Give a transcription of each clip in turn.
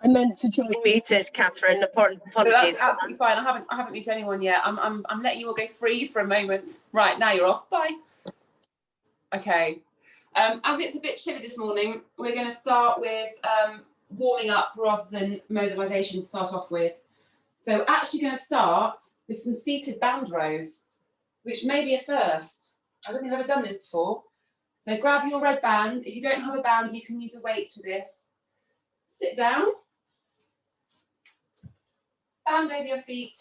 I meant to try. Muted, Catherine. Apologies. No, that's absolutely fine. I haven't muted anyone yet. I'm letting you all go free for a moment. Right, now you're off. Bye. Okay. As it's a bit chilly this morning, we're going to start with warming up rather than mobilisation to start off with. So actually going to start with some seated band rows, which may be a first. I don't think I've ever done this before. So grab your red band. If you don't have a band, you can use a weight for this. Sit down. Band over your feet.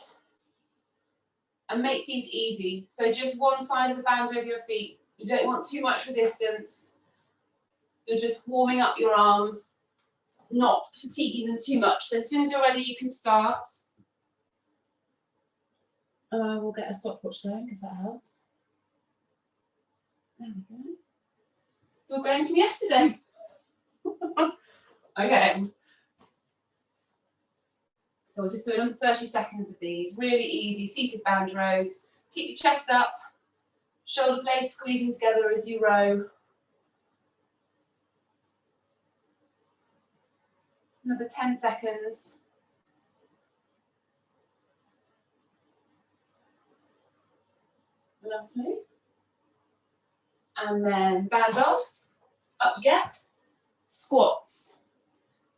And make these easy. So just one side of the band over your feet. You don't want too much resistance. You're just warming up your arms, not fatiguing them too much. So as soon as you're ready, you can start. We'll get a stopwatch going because that helps. There we go. Still going from yesterday. Okay. So we'll just do another 30 seconds of these. Really easy, seated band rows. Keep your chest up, shoulder blades squeezing together as you row. Another 10 seconds. Lovely. And then band off, up you get. Squats.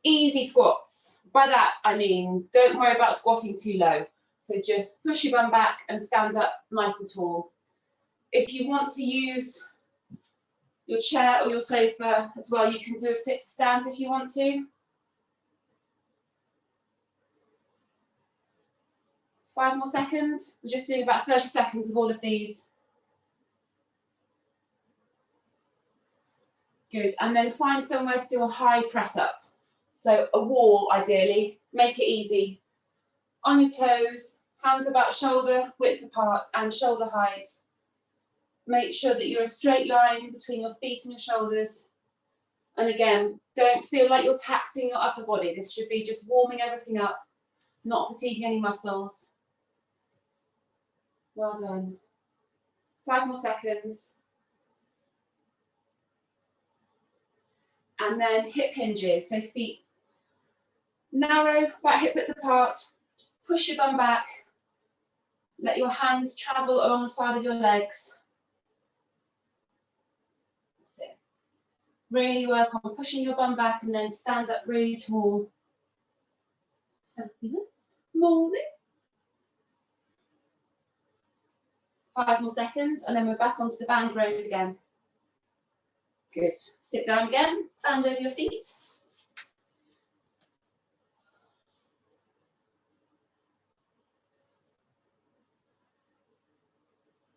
Easy squats. By that, I mean, don't worry about squatting too low. So just push your bum back and stand up nice and tall. If you want to use your chair or your sofa as well, you can do a sit to stand if you want to. 5 more seconds. We're just doing about 30 seconds of all of these. Good, and then find somewhere to do a high press up. So a wall, ideally, make it easy. On your toes, hands about shoulder width apart and shoulder height. Make sure that you're a straight line between your feet and your shoulders. And again, don't feel like you're taxing your upper body. This should be just warming everything up, not fatiguing any muscles. Well done. 5 more seconds. And then hip hinges, so feet narrow, about hip width apart. Just push your bum back. Let your hands travel along the side of your legs. That's it. Really work on pushing your bum back and then stand up really tall. Fabulous. Morning. 5 more seconds, and then we're back onto the band rows again. Good. Sit down again, band over your feet.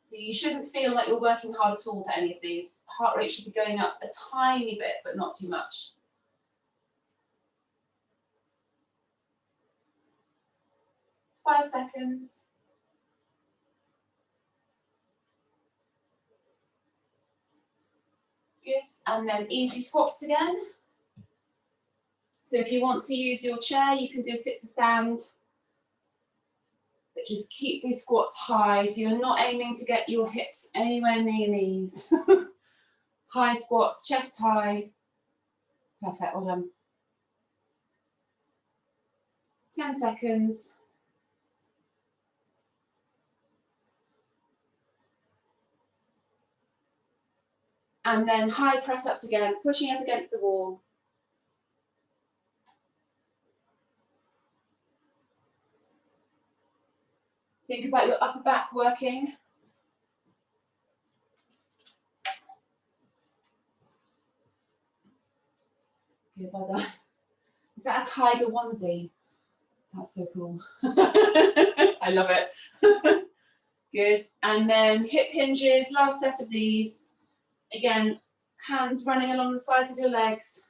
So you shouldn't feel like you're working hard at all for any of these. Heart rate should be going up a tiny bit, but not too much. Five seconds. Good, and then easy squats again. So if you want to use your chair, you can do a sit to stand, but just keep these squats high, so you're not aiming to get your hips anywhere near your knees. High squats, chest high. Perfect, well done. 10 seconds. And then high press ups again, pushing up against the wall. Think about your upper back working. Good, well done. Is that a tiger onesie? That's so cool. I love it. Good, and then hip hinges, last set of these. Again, hands running along the sides of your legs.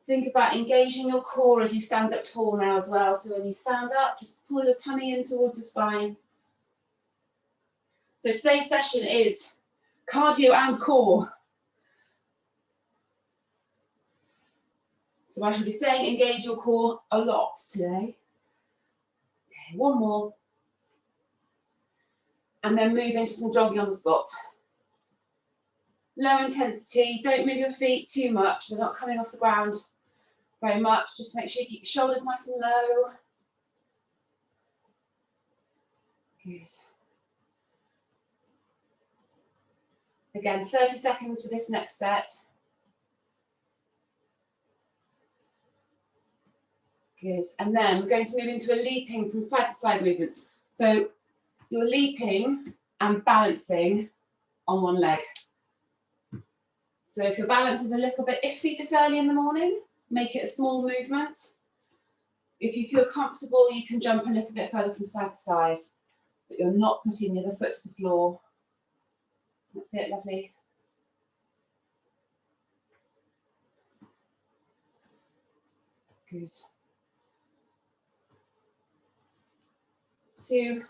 Think about engaging your core as you stand up tall now as well. So when you stand up, just pull your tummy in towards your spine. So today's session is cardio and core. So I shall be saying engage your core a lot today. Okay, one more. And then move into some jogging on the spot. Low intensity, don't move your feet too much. They're not coming off the ground very much. Just make sure you keep your shoulders nice and low. Good. Again, 30 seconds for this next set. Good. And then we're going to move into a leaping from side to side movement. So you're leaping and balancing on one leg. So if your balance is a little bit iffy this early in the morning, make it a small movement. If you feel comfortable, you can jump a little bit further from side to side, but you're not putting the other foot to the floor. That's it, lovely. Good. 2,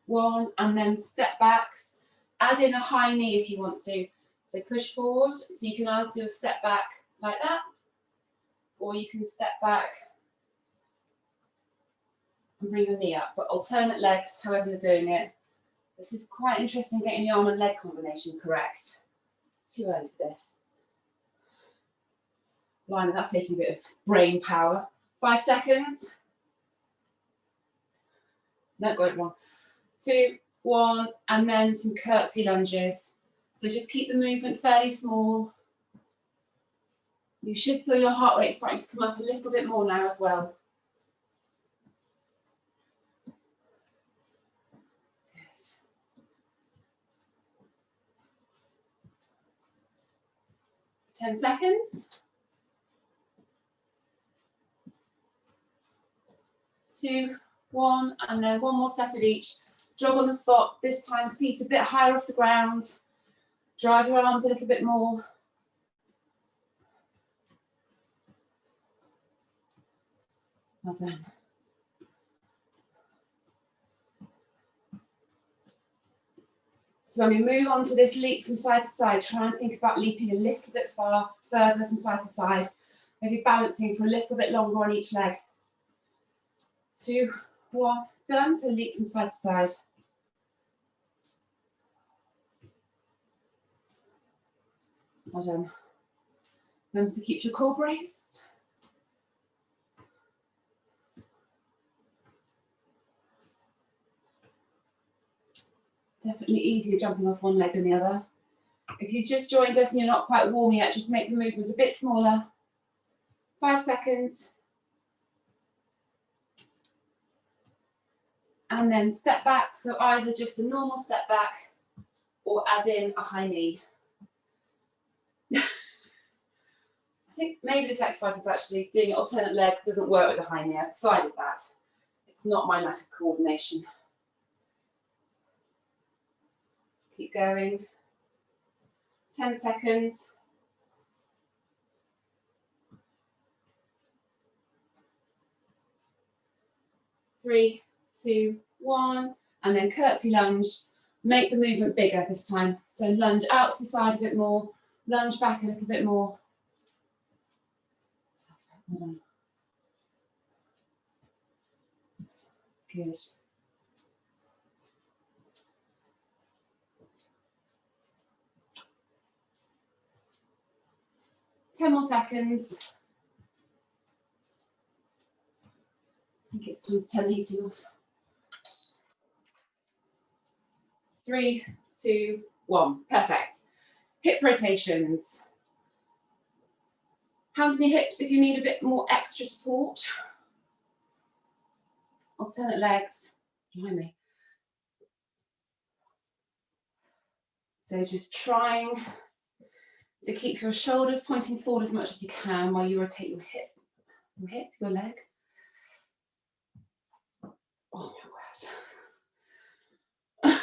1, and then step backs. Add in a high knee if you want to. So push forward, so you can either do a step back like that, or you can step back and bring your knee up, but alternate legs, however you're doing it. This is quite interesting, getting the arm and leg combination correct. It's too early for this. Blimey, that's taking a bit of brain power. 5 seconds. No, got it wrong. 2, 1, and then some curtsy lunges. So just keep the movement fairly small. You should feel your heart rate starting to come up a little bit more now as well. Good. 10 seconds. 2, 1, and then one more set of each. Jog on the spot, this time feet a bit higher off the ground. Drive your arms a little bit more. Well done. So when we move on to this leap from side to side, try and think about leaping a little bit further from side to side. Maybe balancing for a little bit longer on each leg. 2, 1, done. So leap from side to side. Well done. Remember to keep your core braced. Definitely easier jumping off one leg than the other. If you've just joined us and you're not quite warm yet, just make the movement a bit smaller. 5 seconds. And then step back, so either just a normal step back or add in a high knee. I think maybe this exercise is actually doing alternate legs doesn't work with a high knee. I've decided that. It's not my lack of coordination. Keep going. 10 seconds. Three, 2, 1, and then curtsy lunge. Make the movement bigger this time. So lunge out to the side a bit more, lunge back a little bit more. Good. Ten more seconds. I think it's time to turn the heating off. 3, 2, 1. Perfect. Hip rotations. Hands on your hips if you need a bit more extra support. Alternate legs. Behind me. So just trying to keep your shoulders pointing forward as much as you can while you rotate your your leg. Oh my word.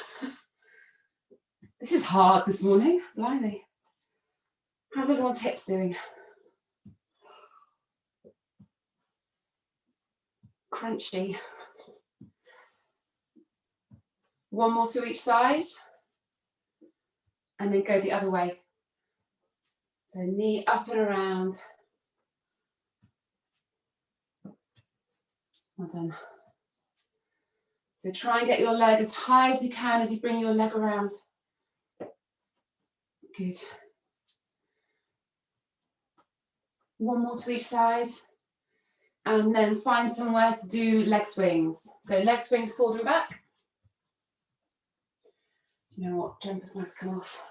This is hard this morning, blimey. How's everyone's hips doing? Crunchy. One more to each side. And then go the other way. So knee up and around. Well done. So try and get your leg as high as you can as you bring your leg around. Good. One more to each side. And then find somewhere to do leg swings. So leg swings forward and back. You know what, jumper's going to come off.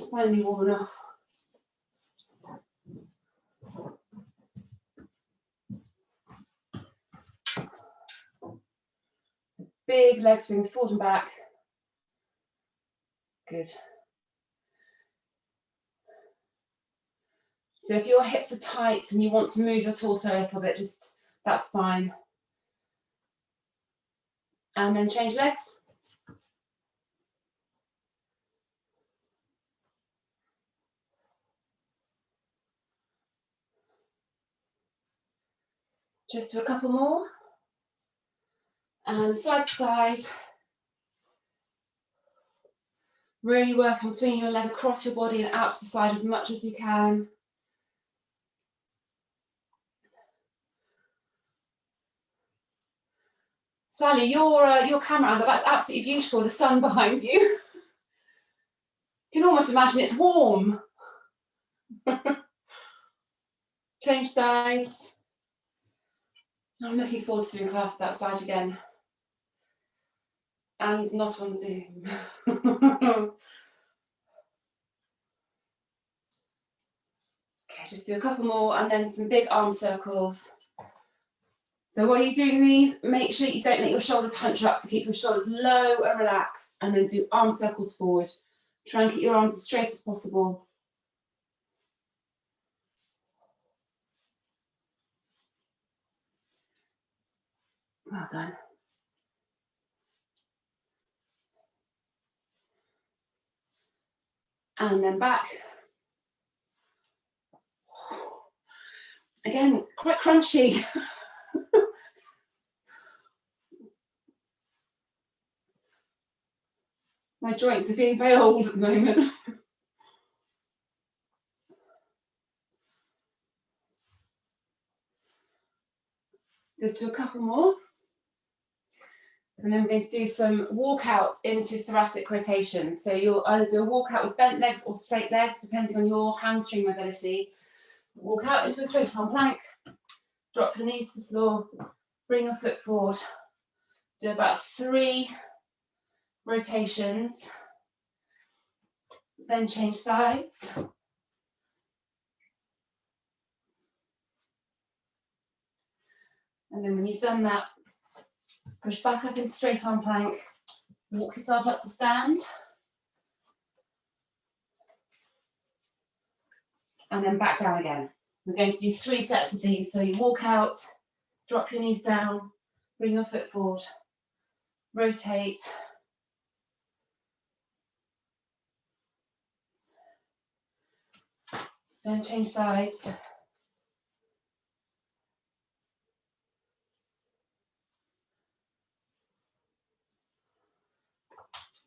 Finally worn off. Big leg swings forward and back. Good. So if your hips are tight and you want to move your torso a little bit, that's fine. And then change legs. Just do a couple more. And side to side. Really work on swinging your leg across your body and out to the side as much as you can. Sally, your camera angle, that's absolutely beautiful, the sun behind you. You can almost imagine it's warm. Change sides. I'm looking forward to doing classes outside again. And not on Zoom. Okay, just do a couple more and then some big arm circles. So while you're doing these, make sure you don't let your shoulders hunch up, so keep your shoulders low and relaxed, and then do arm circles forward. Try and keep your arms as straight as possible. Well done. And then back. Again, quite crunchy. My joints are feeling very old at the moment. Just do a couple more. And then we're going to do some walkouts into thoracic rotations. So you'll either do a walkout with bent legs or straight legs, depending on your hamstring mobility. Walk out into a straight arm plank, drop your knees to the floor, bring your foot forward. Do about 3 rotations. Then change sides. And then when you've done that, push back up into straight arm plank, walk yourself up to stand. And then back down again. We're going to do 3 sets of these. So you walk out, drop your knees down, bring your foot forward, rotate. Then change sides.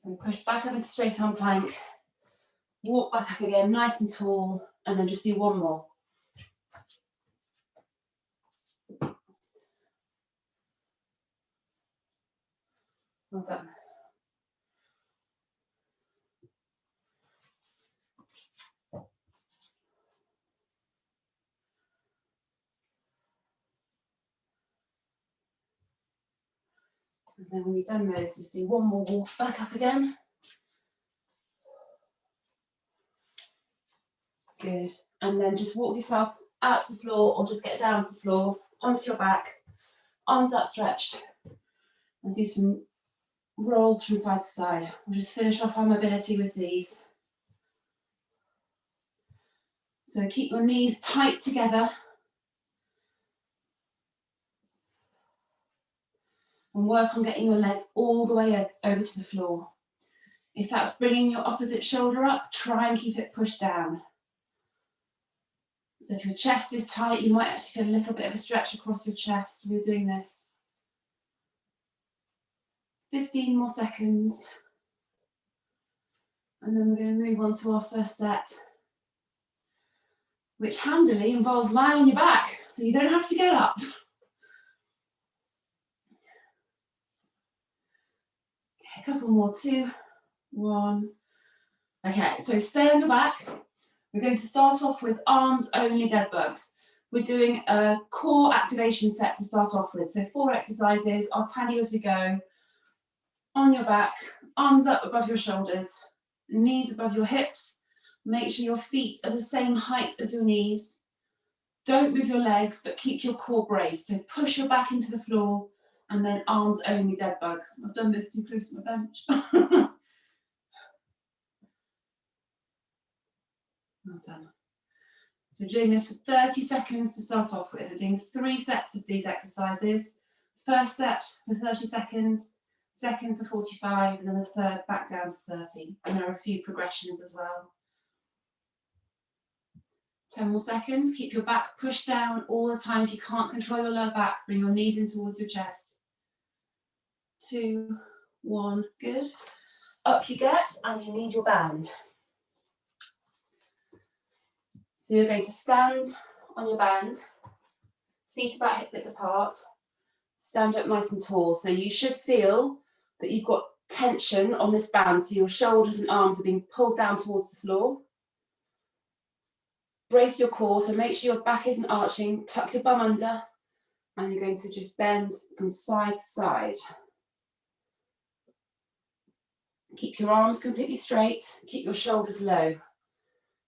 And push back up into straight arm plank. Walk back up again, nice and tall, and then just do 1 more. Well done. And then when you've done those, just do 1 more walk back up again. Good. And then just walk yourself out to the floor or just get down to the floor, onto your back, arms outstretched, and do some rolls from side to side. We'll just finish off our mobility with these. So keep your knees tight together. And work on getting your legs all the way over to the floor. If that's bringing your opposite shoulder up, try and keep it pushed down. So if your chest is tight, you might actually feel a little bit of a stretch across your chest when you're doing this. 15 more seconds. And then we're going to move on to our first set, which handily involves lying on your back, so you don't have to get up. Okay, a couple more, 2, 1. Okay, so stay on your back. We're going to start off with arms only dead bugs. We're doing a core activation set to start off with. So 4 exercises, I'll tell you as we go. On your back, arms up above your shoulders, knees above your hips. Make sure your feet are the same height as your knees. Don't move your legs, but keep your core braced. So push your back into the floor, and then arms only dead bugs. I've done this too close to my bench. Well done. So we're doing this for 30 seconds to start off with. We're doing 3 sets of these exercises. First set for 30 seconds, second for 45, and then the third back down to 30. And there are a few progressions as well. 10 more seconds. Keep your back pushed down all the time. If you can't control your lower back, bring your knees in towards your chest. 2, 1, good. Up you get, and you need your band. So you're going to stand on your band, feet about hip width apart, stand up nice and tall. So you should feel that you've got tension on this band, so your shoulders and arms are being pulled down towards the floor. Brace your core, so make sure your back isn't arching, tuck your bum under, and you're going to just bend from side to side. Keep your arms completely straight, keep your shoulders low.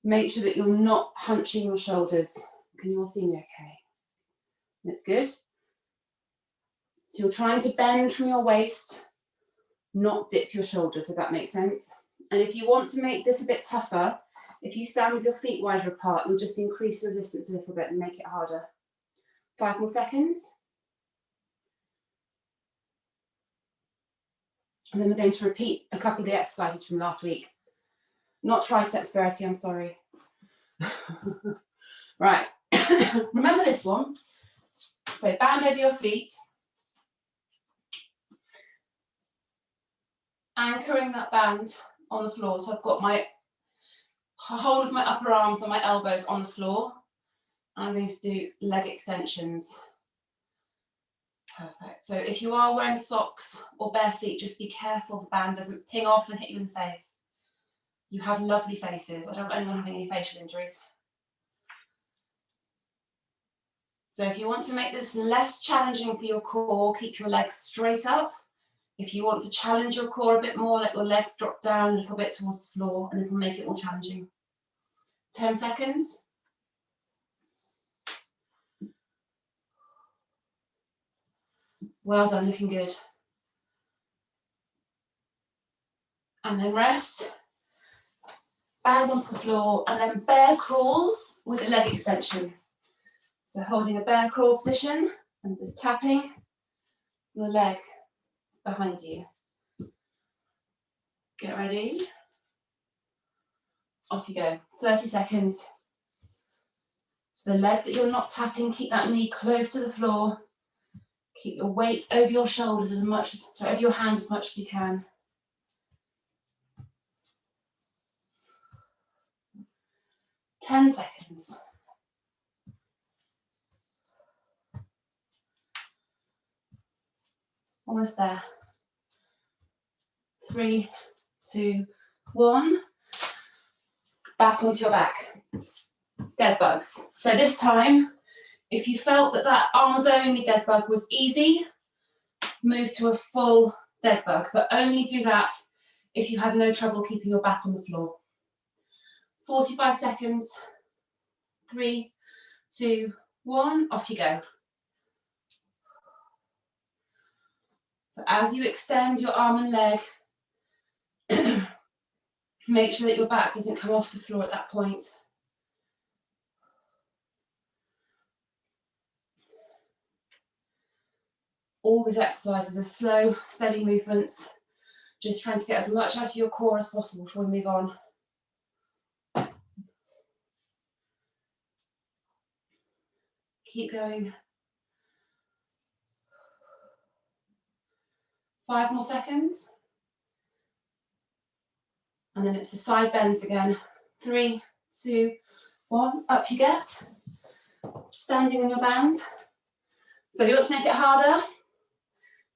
Make sure that you're not hunching your shoulders. Can you all see me okay? That's good. So you're trying to bend from your waist, not dip your shoulders, if that makes sense. And if you want to make this a bit tougher, if you stand with your feet wider apart, you'll just increase your distance a little bit and make it harder. 5 more seconds. And then we're going to repeat a couple of the exercises from last week. Not triceps, Verity, I'm sorry. Right, remember this one. So band over your feet. Anchoring that band on the floor. So I've got my whole of my upper arms and my elbows on the floor. I'm going to do leg extensions. Perfect. So if you are wearing socks or bare feet, just be careful the band doesn't ping off and hit you in the face. You have lovely faces. I don't want anyone having any facial injuries. So if you want to make this less challenging for your core, keep your legs straight up. If you want to challenge your core a bit more, let your legs drop down a little bit towards the floor, and it'll make it more challenging. 10 seconds. Well done, looking good. And then rest. Band onto the floor, and then bear crawls with a leg extension. So holding a bear crawl position and just tapping your leg behind you. Get ready. Off you go. 30 seconds. So the leg that you're not tapping, keep that knee close to the floor. Keep your weight over your shoulders as much as, over your hands as much as you can. 10 seconds. Almost there. 3, 2, 1. Back onto your back. Dead bugs. So this time, if you felt that that arms only dead bug was easy, move to a full dead bug, but only do that if you had no trouble keeping your back on the floor. 45 seconds. 3, 2, 1. Off you go. So as you extend your arm and leg, make sure that your back doesn't come off the floor at that point. All these exercises are slow, steady movements, just trying to get as much out of your core as possible before we move on. Keep going. 5 more seconds. And then it's the side bends again. 3, 2, 1. Up you get. Standing on your band. So if you want to make it harder,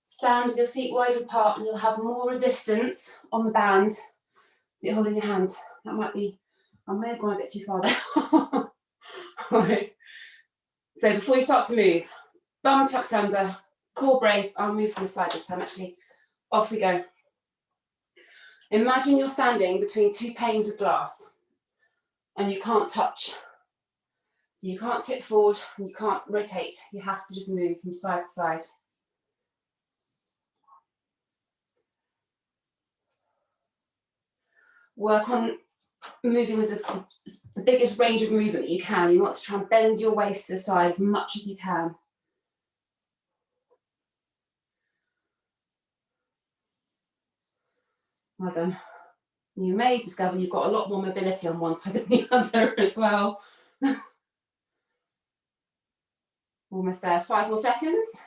stand with your feet wide apart and you'll have more resistance on the band that you're holding your hands. That might be I may have gone a bit too far there. All right. So before you start to move, bum tucked under, core brace. I'll move from the side this time actually. Off we go. Imagine you're standing between two panes of glass and you can't touch. So you can't tip forward and you can't rotate. You have to just move from side to side. Work on moving with the biggest range of movement that you can. You want to try and bend your waist to the side as much as you can. Well done. You may discover you've got a lot more mobility on one side than the other as well. Almost there, 5 more seconds.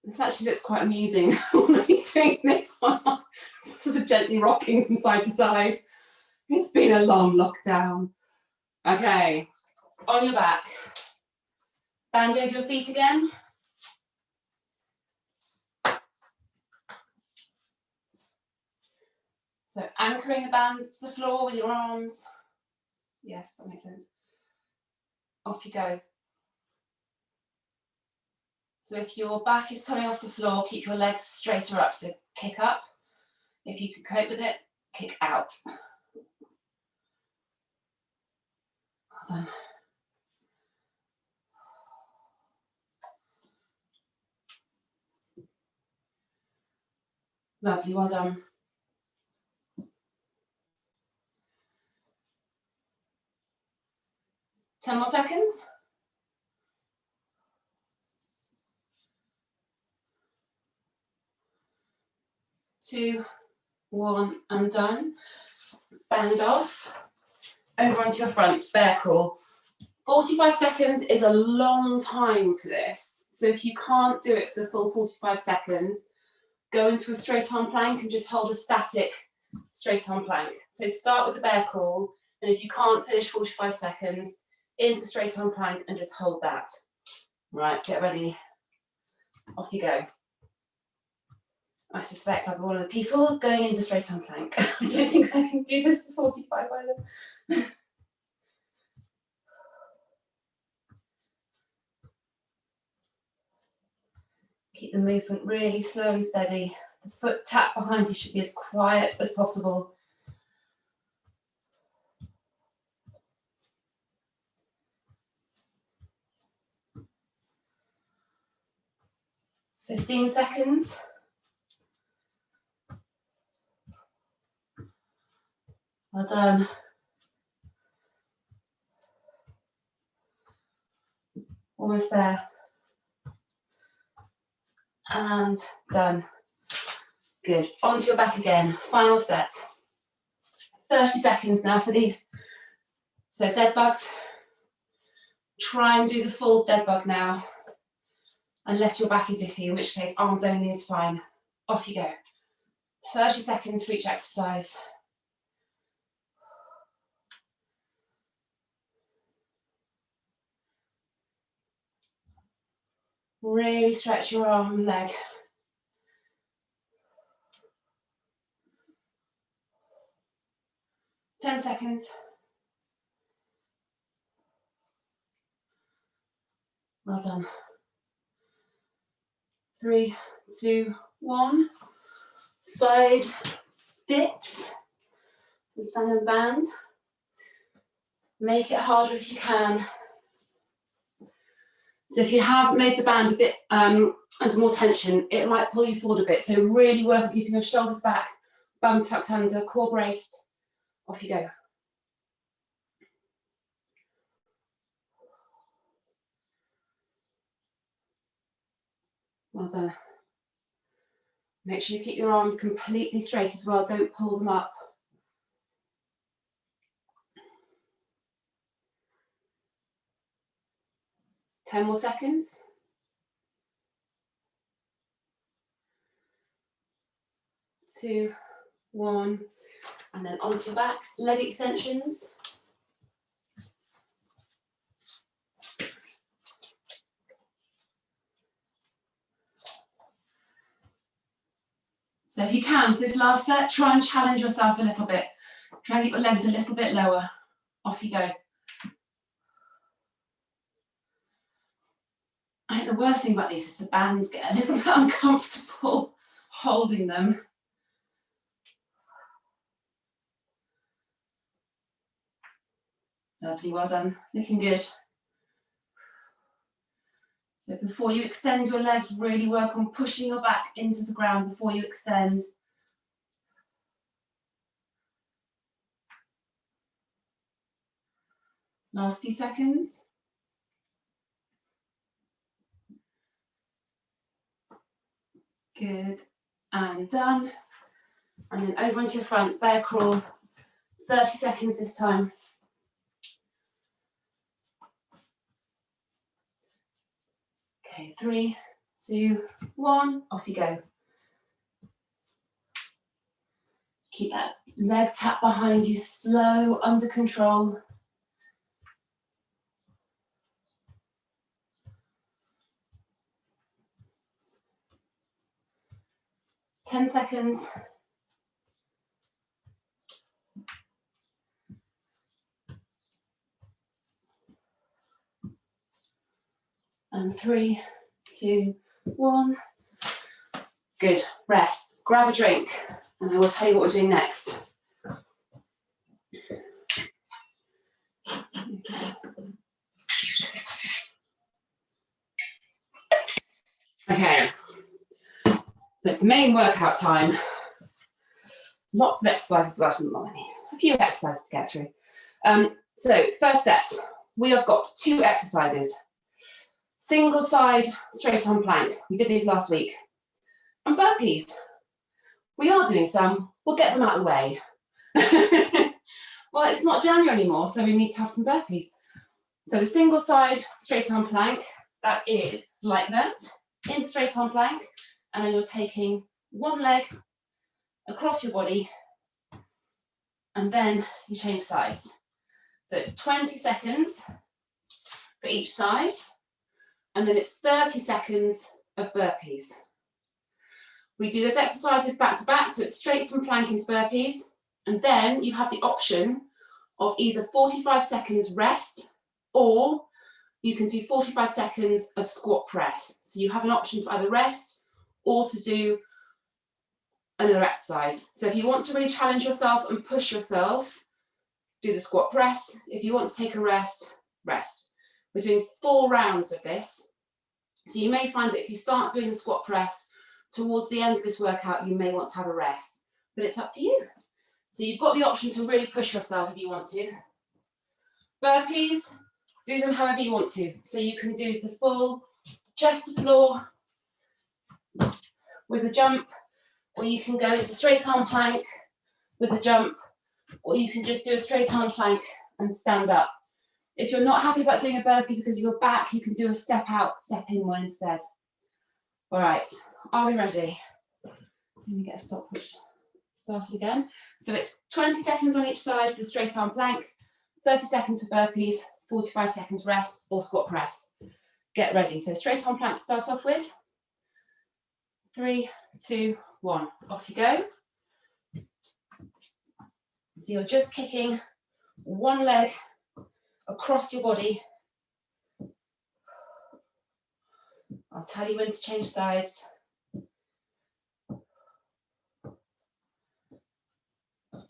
This actually looks quite amusing when I'm doing this one, sort of gently rocking from side to side. It's been a long lockdown. Okay, on your back. Band over your feet again. So anchoring the band to the floor with your arms. Yes, that makes sense. Off you go. So if your back is coming off the floor, keep your legs straighter up. So kick up. If you can cope with it, kick out. Well done. Lovely, well done. Ten more seconds. 2, 1, and done. Band off. Over onto your front, bear crawl. 45 seconds is a long time for this. So if you can't do it for the full 45 seconds, go into a straight arm plank and just hold a static straight arm plank. So start with the bear crawl, and if you can't finish 45 seconds, into straight arm plank and just hold that. Right, get ready. Off you go. I suspect I'll be one of the people going into straight arm plank. I don't think I can do this for 45 either. Keep the movement really slow and steady. The foot tap behind you should be as quiet as possible. "15 seconds. Well done. Almost there. And done. Good. Onto your back again. Final set. 30 seconds now for these. So dead bugs. Try and do the full dead bug now. Unless your back is iffy, in which case arms only is fine. Off you go. 30 seconds for each exercise. Really stretch your arm and leg. Ten seconds. Well done. 3, 2, 1. Side dips. So stand in the band. Make it harder if you can. So if you have made the band a bit under more tension, it might pull you forward a bit. So really work on keeping your shoulders back, bum tucked under, core braced. Off you go. Well done. Make sure you keep your arms completely straight as well. Don't pull them up. Ten more seconds. 2, 1, and then onto your back. Leg extensions. So if you can, for this last set, try and challenge yourself a little bit. Try and get your legs a little bit lower. Off you go. I think the worst thing about these is the bands get a little bit uncomfortable holding them. Lovely, well done. Looking good. So before you extend your legs, really work on pushing your back into the ground before you extend. Last few seconds. Good, and done. And then over onto your front, bear crawl. 30 seconds this time. Okay, 3, 2, 1, off you go. Keep that leg tap behind you, slow, under control. 10 seconds. And 3, 2, 1. Good, rest. Grab a drink, and I will tell you what we're doing next. Okay, so it's main workout time. Lots of exercises, well, a few exercises to get through. So first set, we have got 2 exercises. Single side straight arm plank. We did these last week. And burpees. We are doing some. We'll get them out of the way. Well, it's not January anymore, so we need to have some burpees. So the single side straight arm plank, that is like that, into straight arm plank, and then you're taking one leg across your body, and then you change sides. So it's 20 seconds for each side, and then it's 30 seconds of burpees. We do those exercises back to back, so it's straight from plank into burpees, and then you have the option of either 45 seconds rest, or you can do 45 seconds of squat press. So you have an option to either rest or to do another exercise. So if you want to really challenge yourself and push yourself, do the squat press. If you want to take a rest, rest. We're doing 4 rounds of this. So you may find that if you start doing the squat press, towards the end of this workout, you may want to have a rest, but it's up to you. So you've got the option to really push yourself if you want to. Burpees, do them however you want to. So you can do the full chest to floor with a jump, or you can go into straight arm plank with a jump, or you can just do a straight arm plank and stand up. If you're not happy about doing a burpee because of your back, you can do a step out, step in one instead. All right, are we ready? Let me get a stopwatch started again. So it's 20 seconds on each side for the straight arm plank, 30 seconds for burpees, 45 seconds rest or squat press. Get ready. So straight arm plank to start off with. 3, 2, 1. Off you go. So you're just kicking one leg across your body. I'll tell you when to change sides.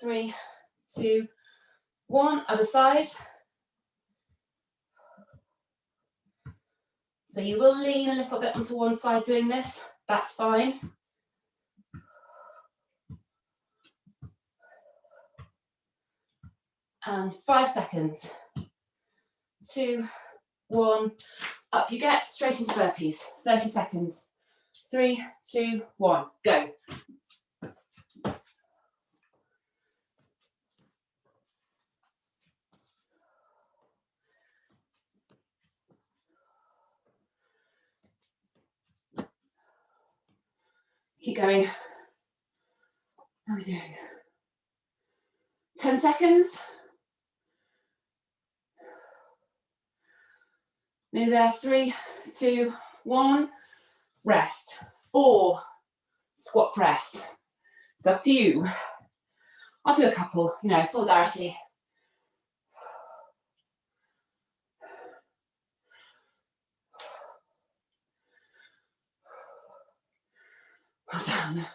3, 2, 1. Other side. So you will lean a little bit onto one side doing this. That's fine. And 5 seconds. 2, 1. Up you get, straight into burpees. 30 seconds. 3, 2, 1. Go. Keep going. How are we doing? 10 seconds. Nearly there. 3, 2, 1. Rest. Or squat press. It's up to you. I'll do a couple, you know, solidarity. Well done.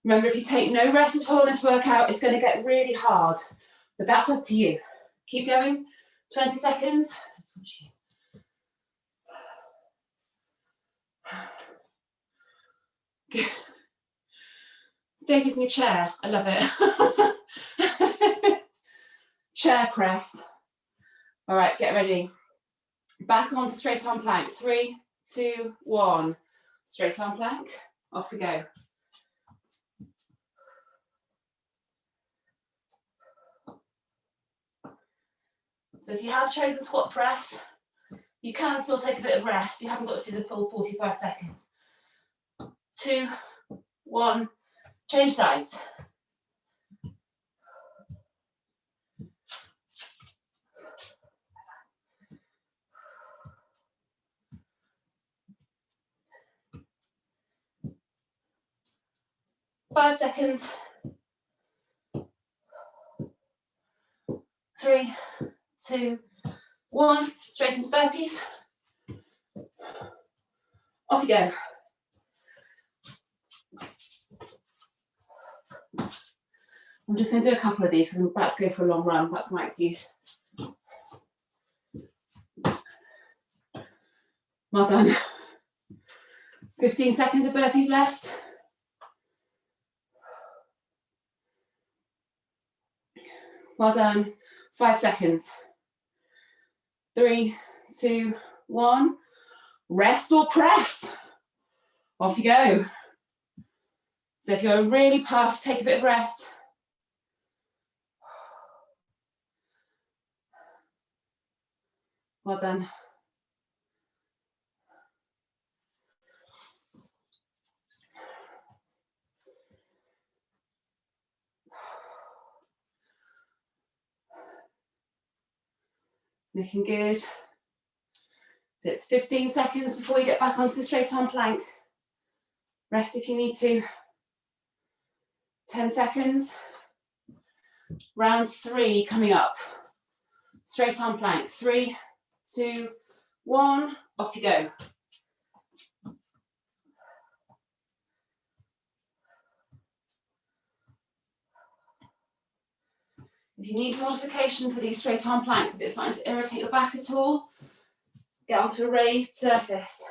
Remember, if you take no rest at all in this workout, it's going to get really hard, but that's up to you. Keep going, 20 seconds. Let's watch you. Dave gives me a chair. I love it. Chair press. All right, get ready. Back onto straight arm plank. 3, 2, 1. Straight arm plank. Off we go. So if you have chosen squat press, you can still take a bit of rest. You haven't got to do the full 45 seconds. 2, 1. Change sides. Five seconds. 3, 2, 1. Straight into burpees. Off you go. I'm just going to do a couple of these because I'm about to go for a long run. That's my excuse. Well done. 15 seconds of burpees left. Well done. 5 seconds. 3, 2, 1. Rest or press. Off you go. So if you're really puffed, take a bit of rest. Well done. Looking good. So it's 15 seconds before you get back onto the straight arm plank. Rest if you need to. 10 seconds. Round 3 coming up. Straight arm plank. 3, 2, 1. Off you go. If you need modification for these straight arm planks, if it's starting to irritate your back at all, get onto a raised surface.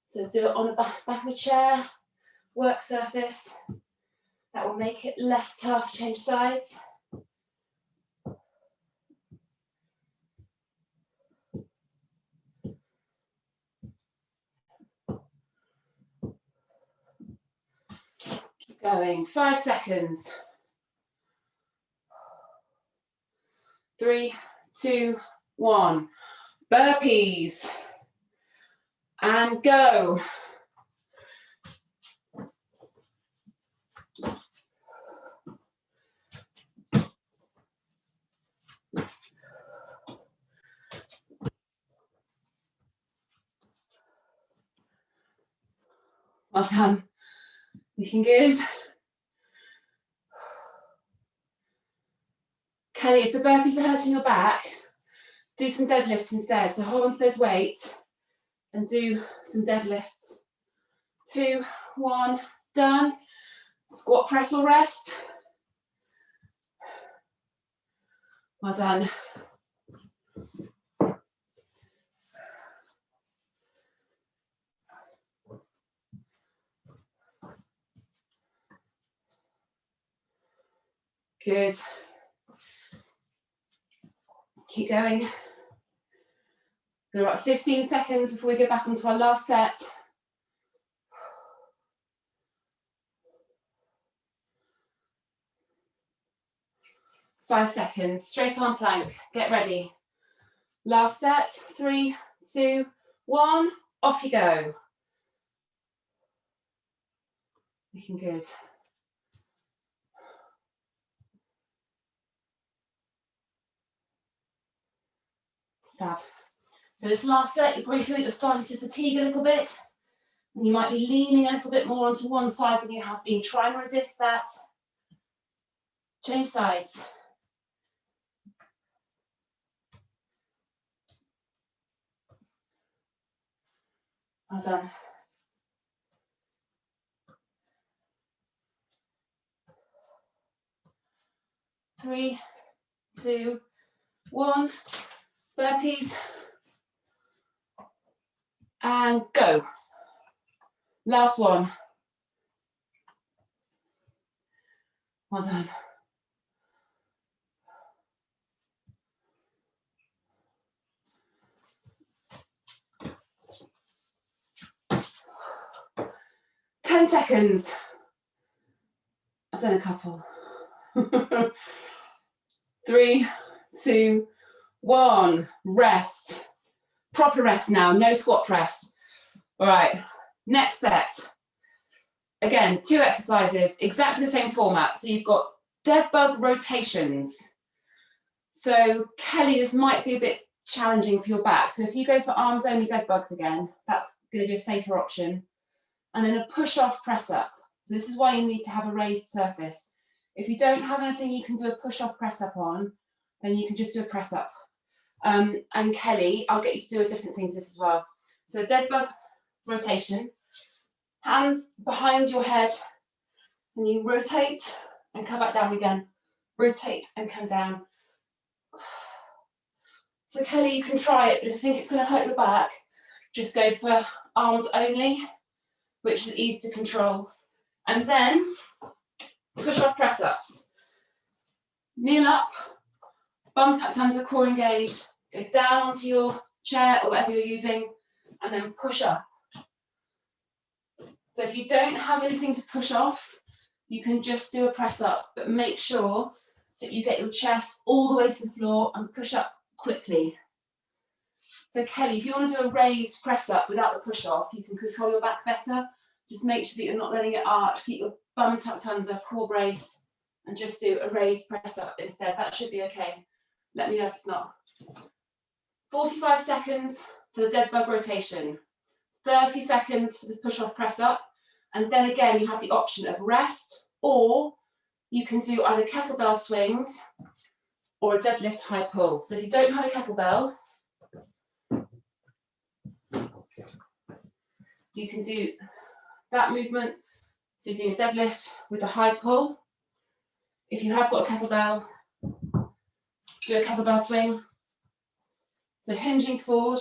So do it on the back of the chair, work surface. That will make it less tough. Change sides. Keep going. 5 seconds. 3, 2, 1. Burpees. And go. Well done. Looking good. Kelly, if the burpees are hurting your back, do some deadlifts instead. So hold on to those weights and do some deadlifts. 2, 1, done. Squat, press or rest. Well done. Good. Keep going. Got about 15 seconds before we go back onto our last set. Five seconds. Straight arm plank. Get ready. Last set. 3, 2, 1. Off you go. Looking good. Fab. So this last set, you probably feel that you're starting to fatigue a little bit. And you might be leaning a little bit more onto one side than you have been. Try and resist that. Change sides. Well done. Three, two, one. Burpees. And go. Last one. Well done. Ten seconds. I've done a couple. 3, 2, 1. Rest. Proper rest now, no squat press. All right, next set. Again, 2 exercises, exactly the same format. So you've got dead bug rotations. So Kelly, this might be a bit challenging for your back. So if you go for arms only dead bugs again, that's going to be a safer option. And then a push off press up. So this is why you need to have a raised surface. If you don't have anything you can do a push off press up on, then you can just do a press up. And Kelly, I'll get you to do a different thing to this as well. So dead bug rotation, hands behind your head, and you rotate and come back down again. Rotate and come down. So Kelly, you can try it, but if you think it's going to hurt your back, just go for arms only, which is easy to control. And then push off press ups. Kneel up, bum tucked under, core engaged, go down onto your chair or whatever you're using, and then push up. So if you don't have anything to push off, you can just do a press up, but make sure that you get your chest all the way to the floor and push up quickly. So Kelly, if you want to do a raised press up without the push off, you can control your back better. Just make sure that you're not letting it arch, keep your bum tucked under, core braced, and just do a raised press up instead. That should be okay. Let me know if it's not. 45 seconds for the dead bug rotation, 30 seconds for the push off press up, and then again you have the option of rest, or you can do either kettlebell swings or a deadlift high pull. So if you don't have a kettlebell, you can do that movement. So you're doing a deadlift with a high pull. If you have got a kettlebell, do a kettlebell swing. So hinging forward,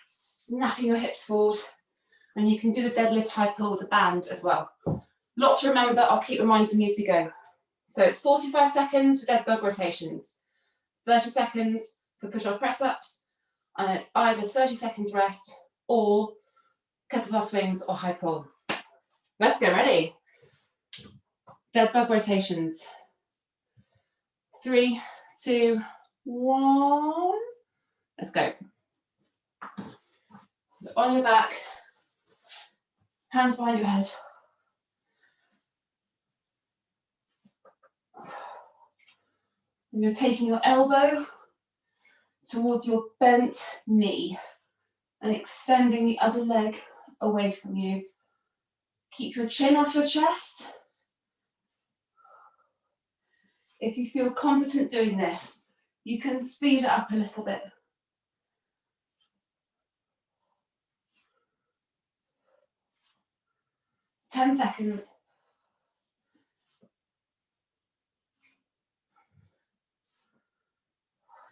snapping your hips forward, and you can do the deadlift high pull with a band as well. Lot to remember, I'll keep reminding you as we go. So it's 45 seconds for dead bug rotations, 30 seconds for push-off press-ups, and it's either 30 seconds rest or kettlebell swings or high pull. Let's go, ready? Dead bug rotations. 3, 2, 1. Let's go. So on your back, hands behind your head. And you're taking your elbow towards your bent knee and extending the other leg away from you. Keep your chin off your chest. If you feel competent doing this, you can speed it up a little bit. Ten seconds.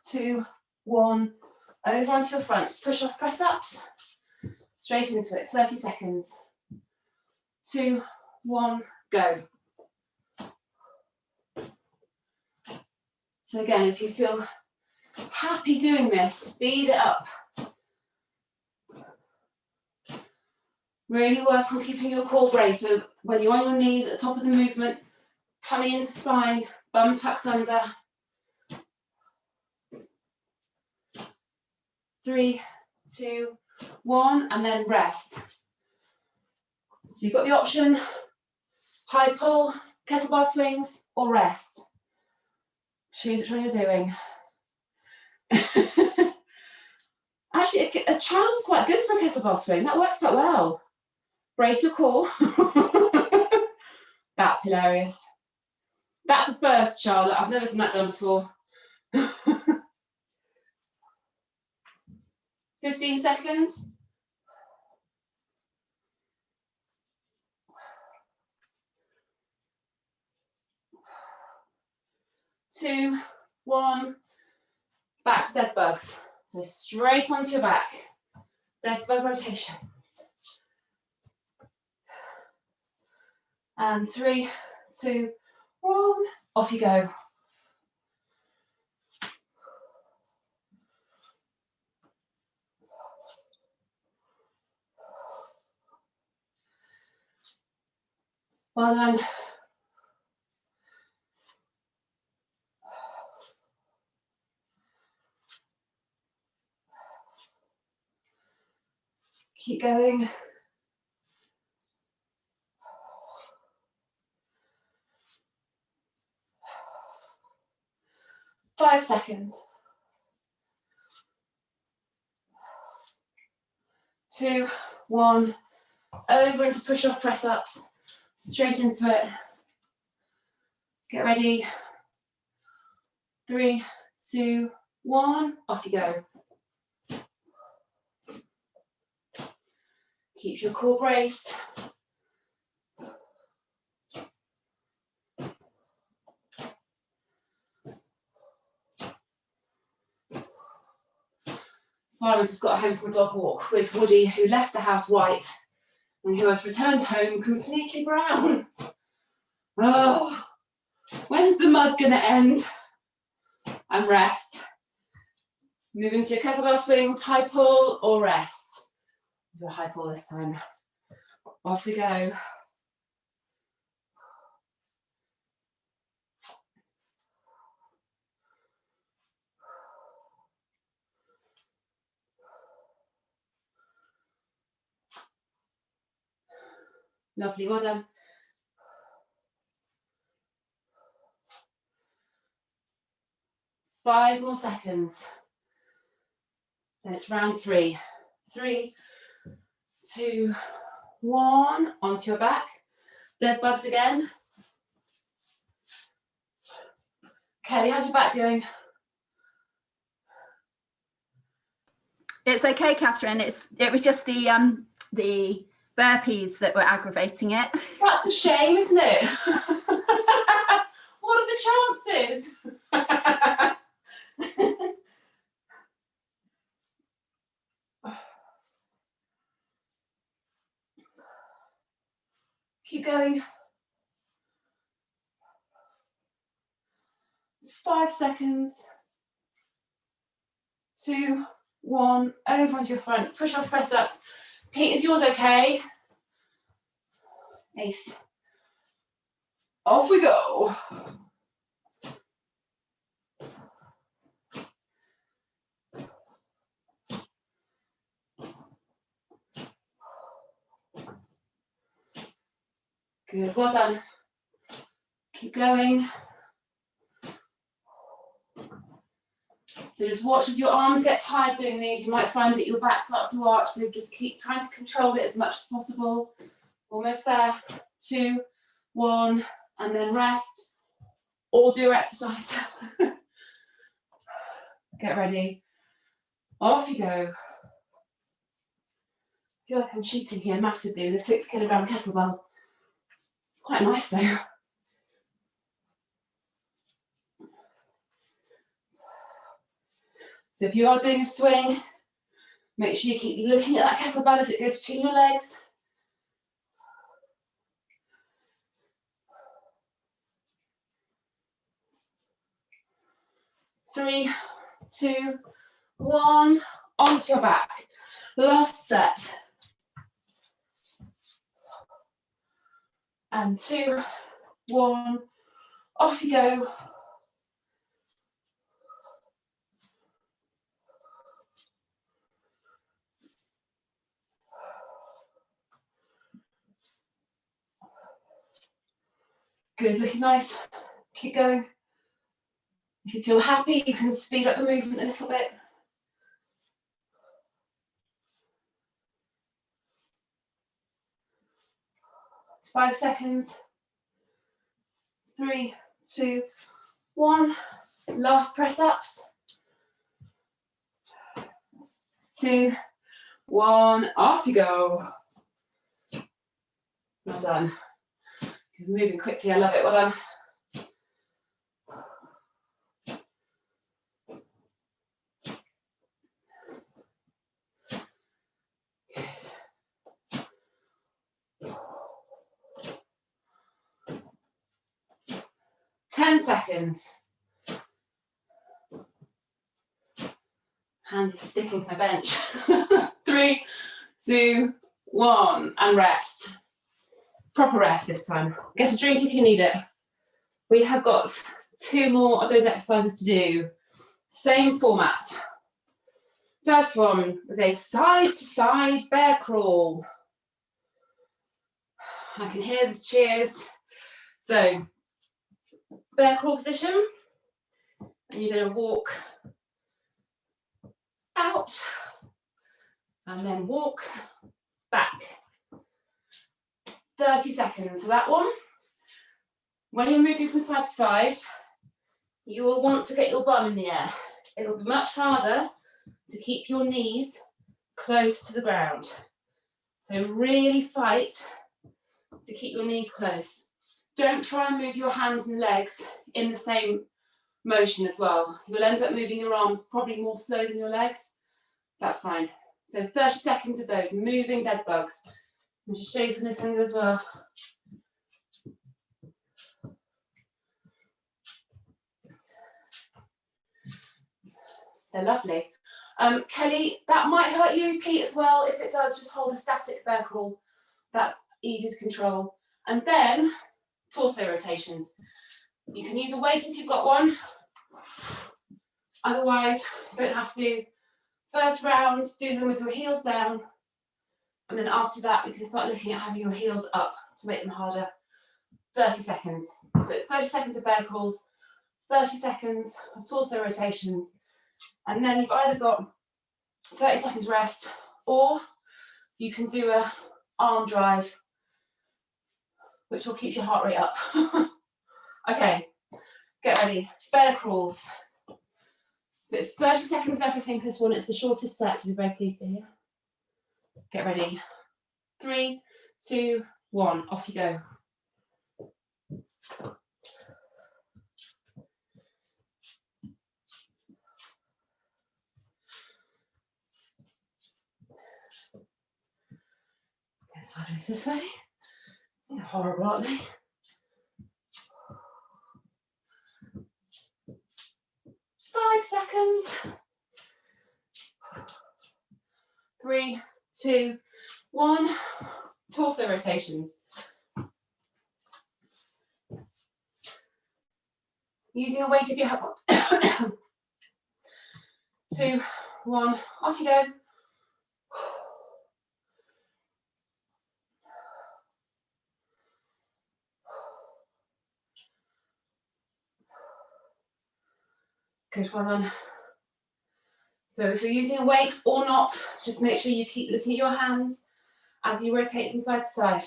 2, 1, over onto your front. Push off press ups. Straight into it, 30 seconds. 2, 1, go. So again, if you feel happy doing this, speed it up. Really work on keeping your core braced. So when you're on your knees at the top of the movement, tummy into spine, bum tucked under. 3, 2, 1, and then rest. So you've got the option, high pull, kettlebell swings, or rest. Choose which one you're doing. Actually, a child's quite good for a kettlebell swing. That works quite well. Brace your core. That's hilarious. That's a first, Charlotte. I've never seen that done before. 15 seconds. Two, one. Back to dead bugs. So straight onto your back. Dead bug rotations. And 3, 2, 1. Off you go. Well done. Keep going. Five seconds. 2, 1. Over into push-off press-ups. Straight into it. Get ready. 3, 2, 1. Off you go. Keep your core braced. Simon's just got home from a dog walk with Woody, who left the house white and who has returned home completely brown. Oh, when's the mud gonna end? And rest. Move into your kettlebell swings, high pull or rest. Do a high pull this time. Off we go. Lovely, well done. Five more seconds. Then it's round 3. 3, 2, 1. Onto your back. Dead bugs again. Kelly, how's your back doing? It's okay, Catherine. It was just the burpees that were aggravating it. That's a shame, isn't it? What are the chances? Keep going. 5 seconds. 2, 1. Over onto your front. Push off press ups. Pete, is yours okay? Ace. Off we go. Good, well done. Keep going. So just watch as your arms get tired doing these. You might find that your back starts to arch, so just keep trying to control it as much as possible. Almost there. 2, 1, and then rest. Or do your exercise. Get ready. Off you go. I feel like I'm cheating here massively with a 6 kilogram kettlebell. It's quite nice though. So if you are doing a swing, make sure you keep looking at that kettlebell as it goes between your legs. Three, 2, 1, onto your back. Last set. And 2, 1, off you go. Good, looking nice. Keep going. If you feel happy, you can speed up the movement a little bit. 5 seconds. 3, 2, 1. Last press ups. 2, 1. Off you go. Well done. You're moving quickly. I love it. Well done. Good. 10 seconds. Hands are sticking to my bench. 3, 2, 1, and rest. Proper rest this time. Get a drink if you need it. We have got 2 more of those exercises to do. Same format. First one is a side-to-side bear crawl. I can hear the cheers. So, bear crawl position, and you're going to walk out and then walk back. 30 seconds for that one. When you're moving from side to side, you will want to get your bum in the air. It'll be much harder to keep your knees close to the ground. So really fight to keep your knees close. Don't try and move your hands and legs in the same motion as well. You'll end up moving your arms probably more slow than your legs. That's fine. So 30 seconds of those, moving dead bugs. I'll just show you from this angle as well. They're lovely. Kelly, that might hurt you. Pete as well. If it does, just hold a static bear crawl. That's easy to control. And then torso rotations. You can use a weight if you've got one. Otherwise, you don't have to. First round, do them with your heels down. And then after that, we can start looking at having your heels up to make them harder. 30 seconds. So it's 30 seconds of bear crawls, 30 seconds of torso rotations. And then you've either got 30 seconds rest, or you can do a arm drive, which will keep your heart rate up. Okay, get ready. Bear crawls. So it's 30 seconds of everything for this one. It's the shortest set, you'll be very pleased to hear. Get ready. 3, 2, 1, off you go. Go sideways this way. These are horrible, aren't they? 5 seconds. 3, 2, 1. Torso rotations. Using a weight if you have one. 2, 1, off you go. Good, well done. So if you're using a weight or not, just make sure you keep looking at your hands as you rotate from side to side.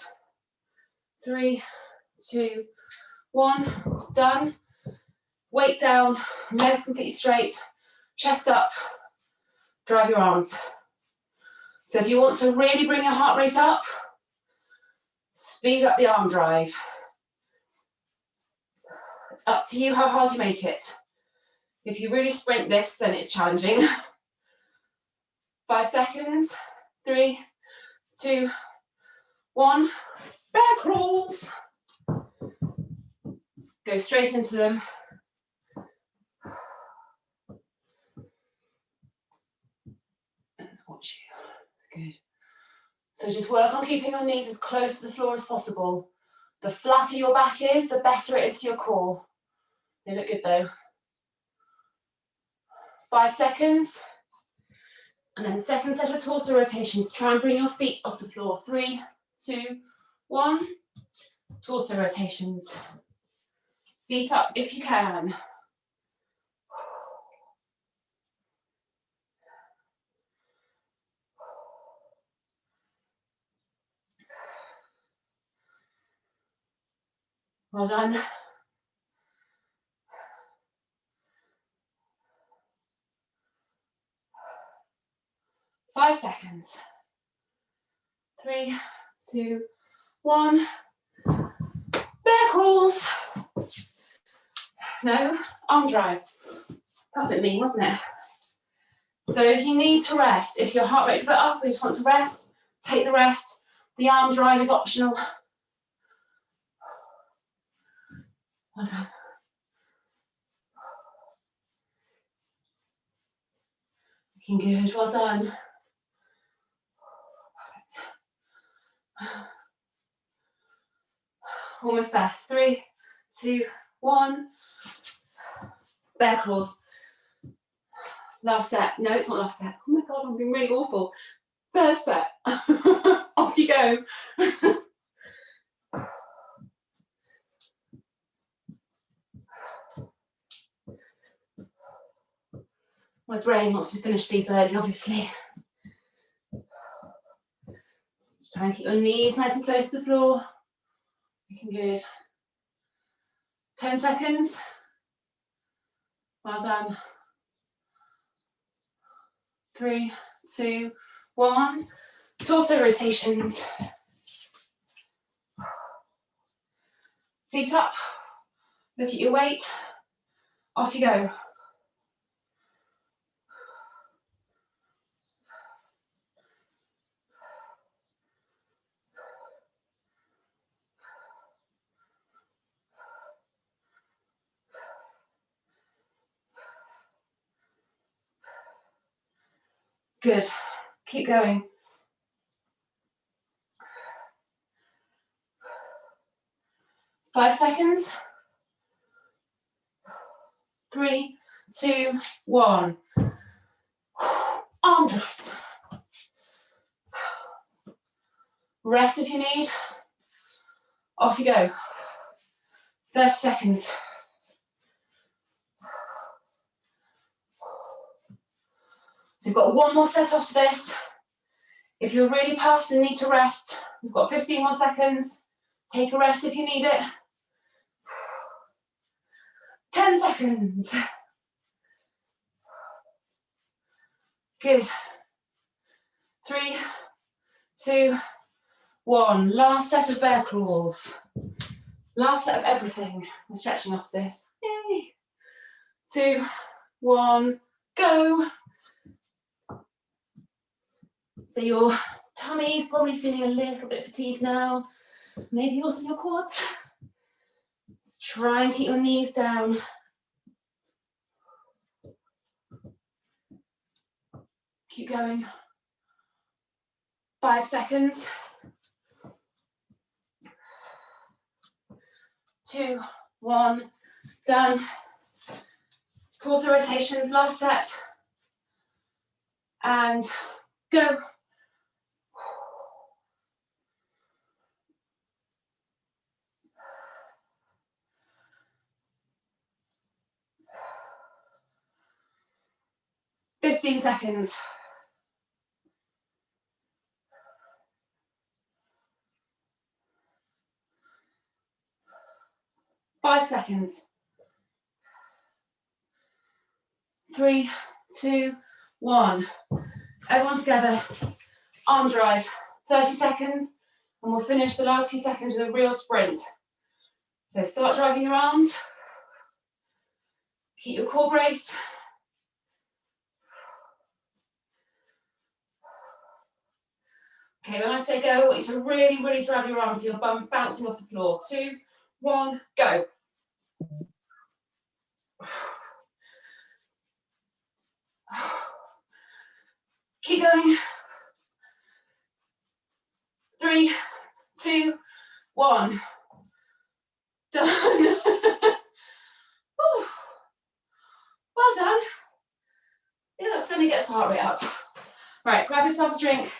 3, 2, 1, done. Weight down, legs completely straight, chest up, drive your arms. So if you want to really bring your heart rate up, speed up the arm drive. It's up to you how hard you make it. If you really sprint this, then it's challenging. 5 seconds. 3, 2, 1. Bear crawls. Go straight into them. Let's watch you. That's good. So just work on keeping your knees as close to the floor as possible. The flatter your back is, the better it is for your core. They look good though. 5 seconds. And then the second set of torso rotations. Try and bring your feet off the floor. 3, 2, 1. Torso rotations. Feet up if you can. Well done. Five seconds. 3, 2, 1. Bear crawls. No, arm drive. That's what it means, wasn't it? So if you need to rest, if your heart rate's a bit up or you just want to rest, take the rest. The arm drive is optional. Well done. Looking good, well done. Perfect. Almost there. 3, 2, 1. Bear crawls. Last set. No, it's not last set. Oh my God, I'm being really awful. Third set. Off you go. My brain wants to finish these early, obviously. Try and keep your knees nice and close to the floor. Looking good. 10 seconds. Well done. 3, 2, 1. Torso rotations. Feet up. Look at your weight. Off you go. Good. Keep going. 5 seconds. 3, 2, 1. Arm drives. Rest if you need. Off you go. 30 seconds. So you've got one more set after this. If you're really puffed and need to rest, you've got 15 more seconds. Take a rest if you need it. 10 seconds. Good. 3, 2, 1. Last set of bear crawls. Last set of everything. We're stretching after this. Yay. 2, 1, go. So your tummy's probably feeling a little bit fatigued now. Maybe also your quads. Just try and keep your knees down. Keep going. 5 seconds. 2, 1, done. Torso rotations, last set. And go. $15 seconds. 5 seconds. 3, 2, 1. Everyone together. Arm drive. 30 seconds. And we'll finish the last few seconds with a real sprint. So start driving your arms. Keep your core braced. Okay, when I say go, I want you to really, really drive your arms so your bum's bouncing off the floor. 2, 1, go. Keep going. 3, 2, 1. Done. Well done. Yeah, that certainly gets the heart rate up. Right, grab yourself a drink.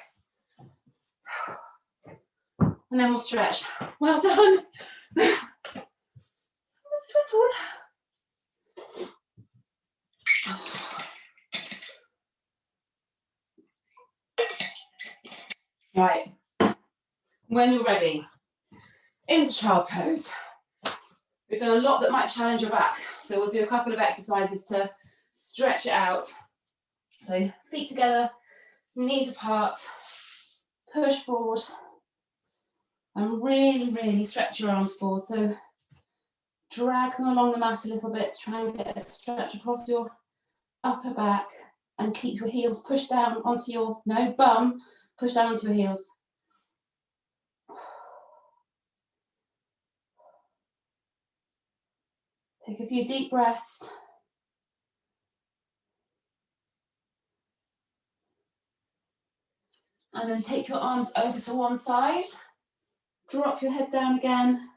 And then we'll stretch. Well done. Sweat on. Right. When you're ready, into child pose. We've done a lot that might challenge your back. So we'll do a couple of exercises to stretch it out. So feet together, knees apart, push forward, and really, really stretch your arms forward. So drag them along the mat a little bit to try and get a stretch across your upper back, and keep your heels pushed down onto your, no bum, push down onto your heels. Take a few deep breaths. And then take your arms over to one side. Drop your head down again.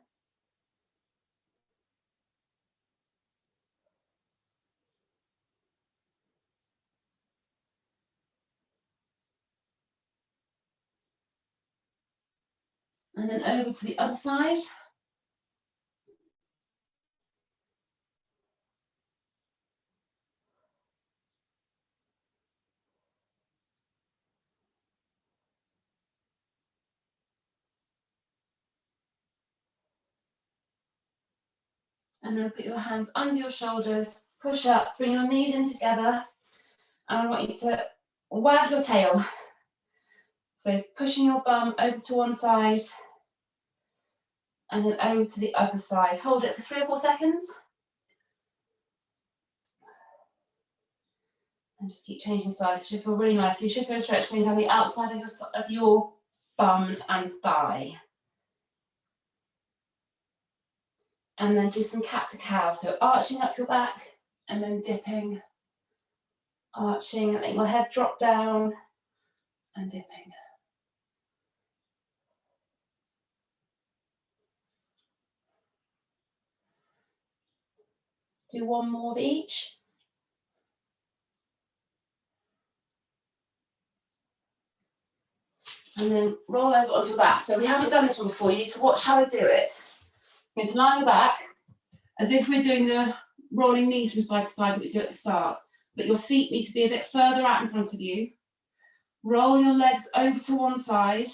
And then over to the other side. And then put your hands under your shoulders, push up, bring your knees in together. And I want you to wag your tail. So pushing your bum over to one side and then over to the other side. Hold it for 3 or 4 seconds. And just keep changing sides. It should feel really nice. You should feel a stretch going down the outside of your bum and thigh. And then do some cat to cow. So arching up your back and then dipping, arching, and letting your head drop down and dipping. Do one more of each. And then roll over onto your back. So we haven't done this one before. You need to watch how I do it. You're going to lie on your back as if we're doing the rolling knees from side to side that we do at the start. But your feet need to be a bit further out in front of you. Roll your legs over to one side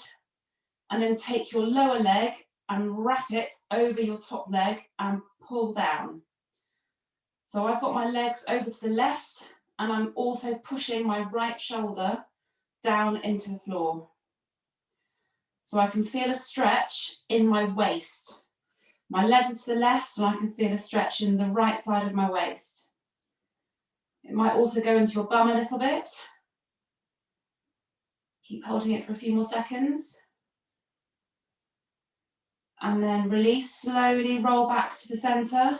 and then take your lower leg and wrap it over your top leg and pull down. So I've got my legs over to the left and I'm also pushing my right shoulder down into the floor. So I can feel a stretch in my waist. My legs are to the left and I can feel a stretch in the right side of my waist. It might also go into your bum a little bit. Keep holding it for a few more seconds. And then release, slowly roll back to the center.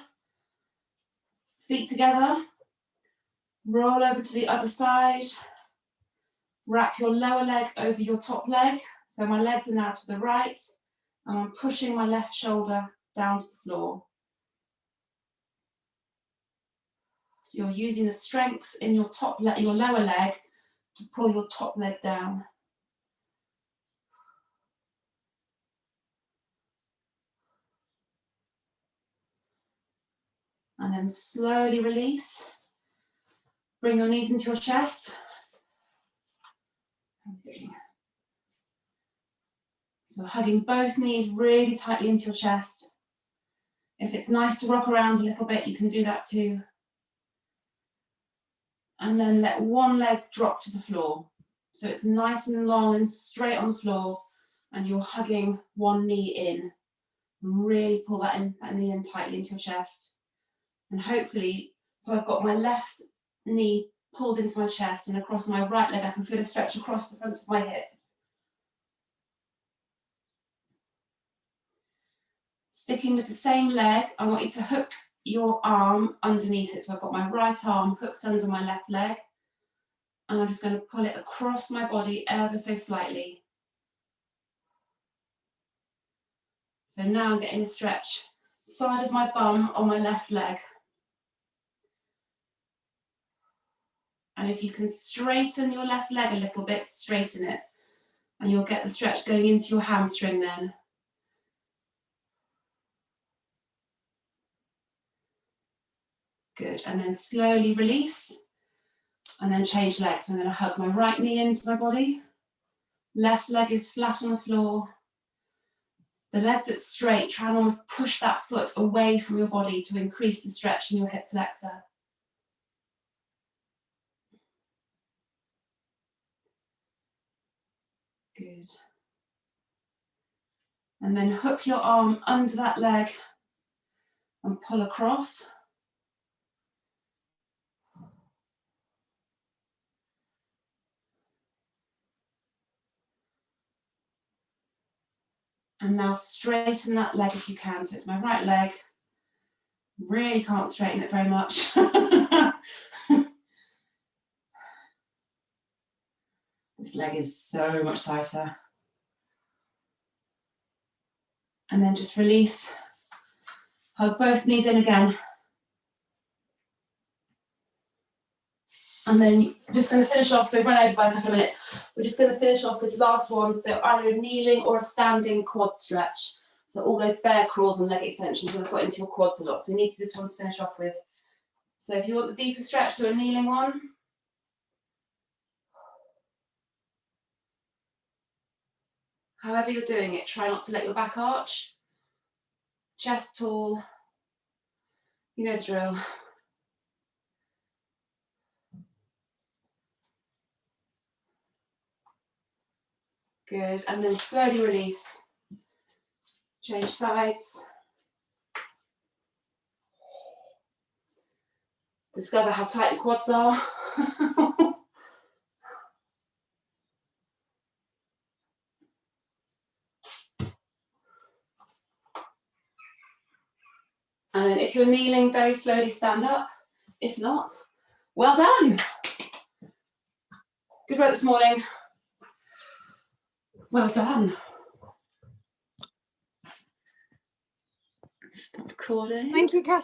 Feet together. Roll over to the other side. Wrap your lower leg over your top leg. So my legs are now to the right and I'm pushing my left shoulder down to the floor. So you're using the strength in your your lower leg to pull your top leg down. And then slowly release. Bring your knees into your chest. Okay. So hugging both knees really tightly into your chest. If it's nice to rock around a little bit, you can do that too. And then let one leg drop to the floor. So it's nice and long and straight on the floor, and you're hugging one knee in. Really pull that knee in tightly into your chest. And hopefully, so I've got my left knee pulled into my chest and across my right leg, I can feel a stretch across the front of my hip. Sticking with the same leg, I want you to hook your arm underneath it. So I've got my right arm hooked under my left leg, and I'm just going to pull it across my body ever so slightly. So now I'm getting a stretch, side of my bum on my left leg. And if you can straighten your left leg a little bit, straighten it, and you'll get the stretch going into your hamstring then. Good, and then slowly release, and then change legs. I'm going to hug my right knee into my body. Left leg is flat on the floor. The leg that's straight, try and almost push that foot away from your body to increase the stretch in your hip flexor. Good. And then hook your arm under that leg and pull across. And now straighten that leg if you can. So it's my right leg. Really can't straighten it very much. This leg is so much tighter. And then just release. Hug both knees in again. And then just going to finish off, so we've run over by a couple of minutes. We're just going to finish off with last one, so either a kneeling or a standing quad stretch. So all those bear crawls and leg extensions will have got into your quads a lot. So we need to do this one to finish off with. So if you want the deeper stretch, do a kneeling one. However you're doing it, try not to let your back arch. Chest tall. You know the drill. Good, and then slowly release. Change sides. Discover how tight your quads are. And then if you're kneeling, very slowly stand up. If not, well done. Good work this morning. Well done. Stop recording. Thank you, Catherine.